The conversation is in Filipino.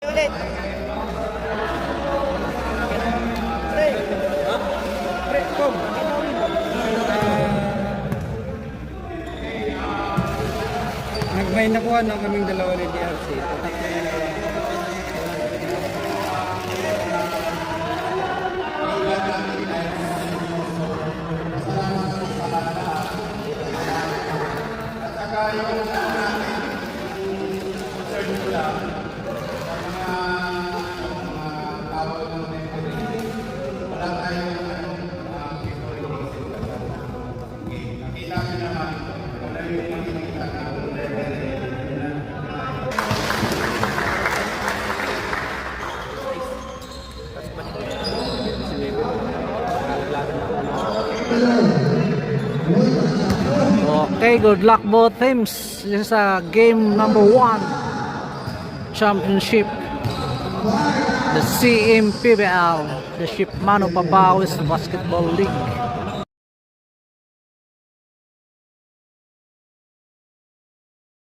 Ulit. May nakuha na kaming dalawa ni DRC. Okay, good luck both teams. This is game number 1 championship, the CMPBL, the Ship Mano Pabawis Basketball League.